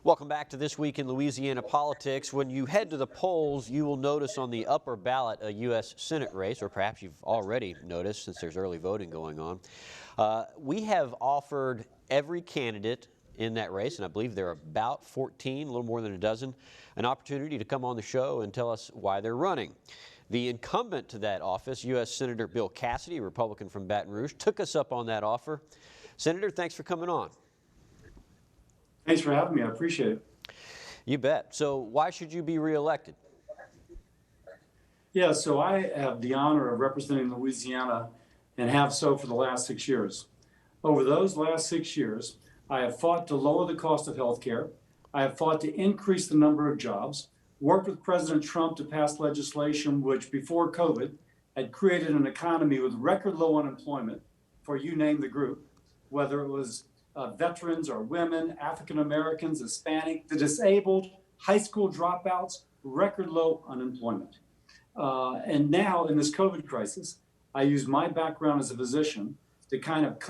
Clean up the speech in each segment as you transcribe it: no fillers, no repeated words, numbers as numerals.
Welcome back to This Week in Louisiana Politics. When you head to the polls, you will notice on the upper ballot a U.S. Senate race, or perhaps you've already noticed since there's early voting going on. We have offered every candidate in that race, and I believe there are about 14, a little more than a dozen, an opportunity to come on the show and tell us why they're running. The incumbent to that office, U.S. Senator Bill Cassidy, a Republican from Baton Rouge, took us up on that offer. Senator, thanks for coming on. Thanks for having me. I appreciate it. You bet. So why should you be reelected? Yeah, so I have the honor of representing Louisiana and have so for the last 6 years. Over those last 6 years, I have fought to lower the cost of health care. I have fought to increase the number of jobs, worked with President Trump to pass legislation which before COVID had created an economy with record low unemployment for you name the group, whether it was veterans or women, African Americans, Hispanic, the disabled, high school dropouts, record low unemployment. And now in this COVID crisis, I use my background as a physician to kind of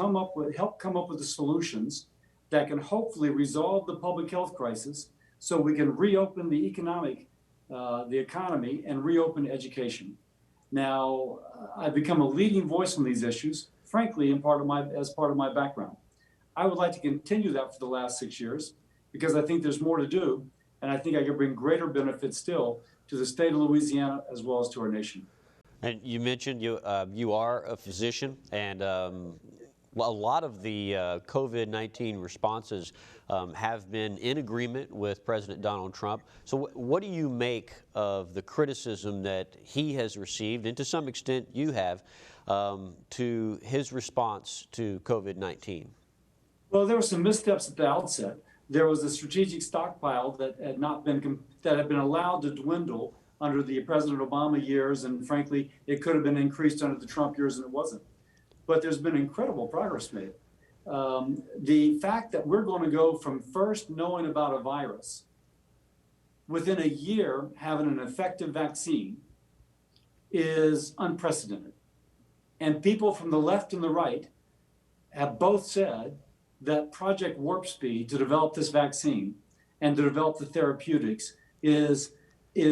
help come up with the solutions that can hopefully resolve the public health crisis so we can reopen the economy and reopen education. Now, I've become a leading voice on these issues, frankly, as part of my background. I would like to continue that for the last 6 years because I think there's more to do, and I think I can bring greater benefits still to the state of Louisiana as well as to our nation. And you mentioned you are a physician, and a lot of the COVID-19 responses have been in agreement with President Donald Trump. So what do you make of the criticism that he has received, and to some extent you have, to his response to COVID-19? Well, there were some missteps at the outset. There was a strategic stockpile that had been allowed to dwindle under the President Obama years, and frankly, it could have been increased under the Trump years, and it wasn't. But there's been incredible progress made. The fact that we're going to go from first knowing about a virus, within a year having an effective vaccine, is unprecedented. And people from the left and the right have both said that Project Warp Speed to develop this vaccine and to develop the therapeutics is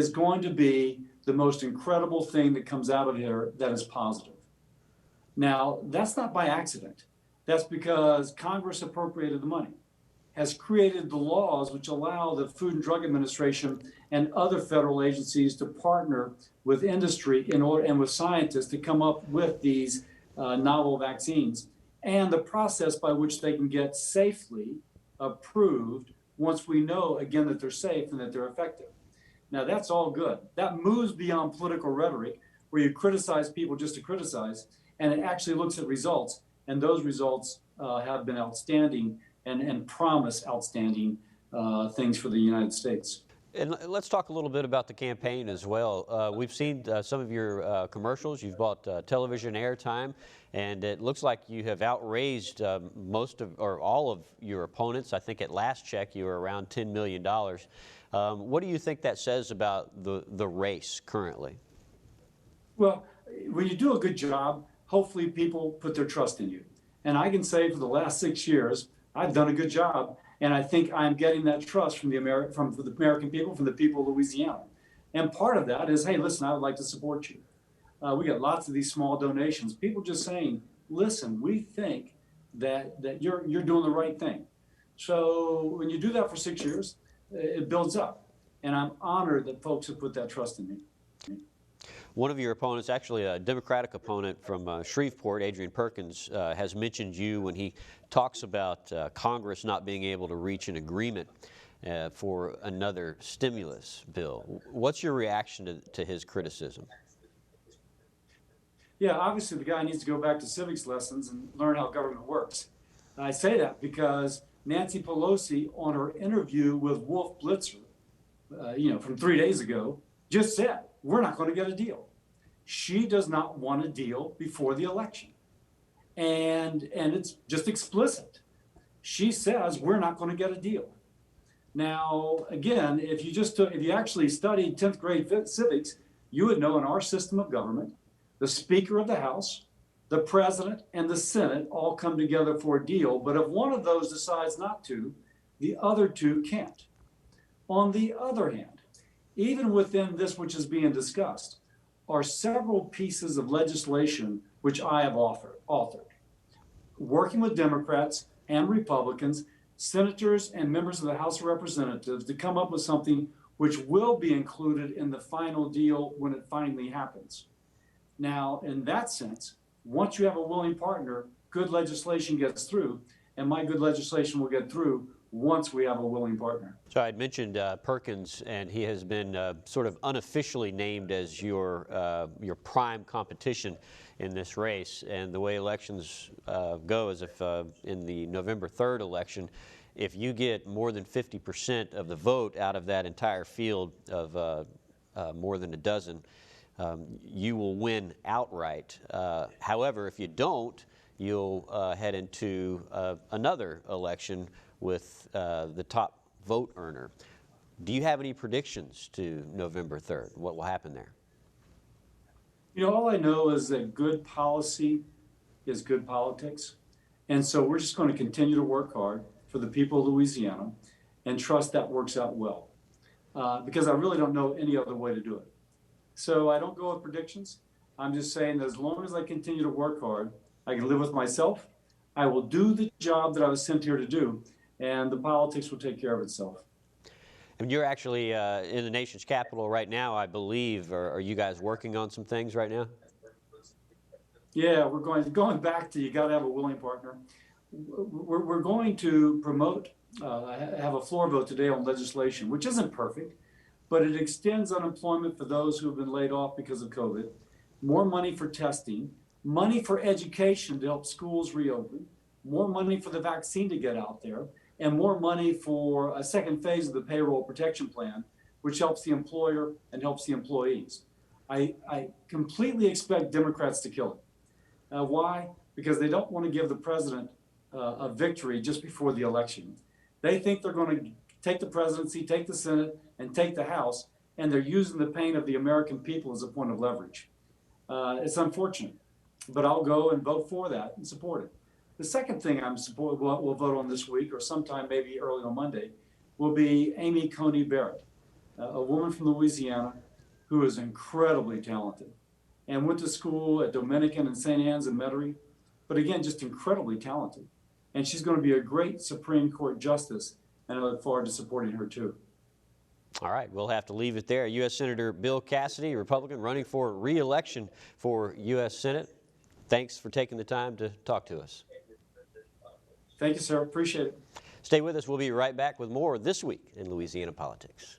going to be the most incredible thing that comes out of here that is positive. Now, that's not by accident. That's because Congress appropriated the money, has created the laws which allow the Food and Drug Administration and other federal agencies to partner with industry and with scientists to come up with these novel vaccines, and the process by which they can get safely approved once we know, again, that they're safe and that they're effective. Now, that's all good. That moves beyond political rhetoric, where you criticize people just to criticize, and it actually looks at results, and those results have been outstanding and promise outstanding things for the United States. And let's talk a little bit about the campaign as well. We've seen some of your commercials. You've bought television airtime, and it looks like you have outraised most of or all of your opponents. I think at last check you were around $10 million. What do you think that says about the race currently? Well, when you do a good job, hopefully people put their trust in you. And I can say for the last 6 years, I've done a good job. And I think I'm getting that trust from the American people, from the people of Louisiana. And part of that is, hey, listen, I would like to support you. We get lots of these small donations. People just saying, listen, we think that you're doing the right thing. So when you do that for 6 years, it builds up. And I'm honored that folks have put that trust in me. One of your opponents, actually a Democratic opponent from Shreveport, Adrian Perkins, has mentioned you when he talks about Congress not being able to reach an agreement for another stimulus bill. What's your reaction to his criticism? Yeah, obviously the guy needs to go back to civics lessons and learn how government works. I say that because Nancy Pelosi, on her interview with Wolf Blitzer, from 3 days ago, just said, we're not going to get a deal. She does not want a deal before the election. And it's just explicit. She says we're not going to get a deal. Now, again, if you actually studied 10th grade civics, you would know in our system of government, the Speaker of the House, the President, and the Senate all come together for a deal. But if one of those decides not to, the other two can't. On the other hand, even within this which is being discussed, are several pieces of legislation which I have authored, working with Democrats and Republicans, senators and members of the House of Representatives to come up with something which will be included in the final deal when it finally happens. Now, in that sense, once you have a willing partner, good legislation gets through, and my good legislation will get through once we have a willing partner. So I had mentioned Perkins, and he has been sort of unofficially named as your prime competition in this race. And the way elections go is if in the November 3rd election, if you get more than 50% of the vote out of that entire field of more than a dozen, you will win outright. However, if you don't, you'll head into another election with the top vote earner. Do you have any predictions to November 3rd? What will happen there? You know, all I know is that good policy is good politics. And so we're just going to continue to work hard for the people of Louisiana and trust that works out well. Because I really don't know any other way to do it. So I don't go with predictions. I'm just saying that as long as I continue to work hard, I can live with myself. I will do the job that I was sent here to do, and the politics will take care of itself. And you're actually in the nation's capital right now, I believe. Are you guys working on some things right now? Yeah, we're going back to you got to have a willing partner. We're going to promote, have a floor vote today on legislation, which isn't perfect, but it extends unemployment for those who have been laid off because of COVID, more money for testing, money for education to help schools reopen, more money for the vaccine to get out there, and more money for a second phase of the payroll protection plan, which helps the employer and helps the employees. I completely expect Democrats to kill it. Why? Because they don't want to give the president a victory just before the election. They think they're going to take the presidency, take the Senate, and take the House, and they're using the pain of the American people as a point of leverage. It's unfortunate, but I'll go and vote for that and support it. The second thing we'll vote on this week, or sometime maybe early on Monday, will be Amy Coney Barrett, a woman from Louisiana who is incredibly talented and went to school at Dominican and St. Anne's in Metairie, but again, just incredibly talented. And she's going to be a great Supreme Court justice, and I look forward to supporting her too. All right, we'll have to leave it there. U.S. Senator Bill Cassidy, Republican, running for re-election for U.S. Senate. Thanks for taking the time to talk to us. Thank you, sir. Appreciate it. Stay with us. We'll be right back with more This Week in Louisiana Politics.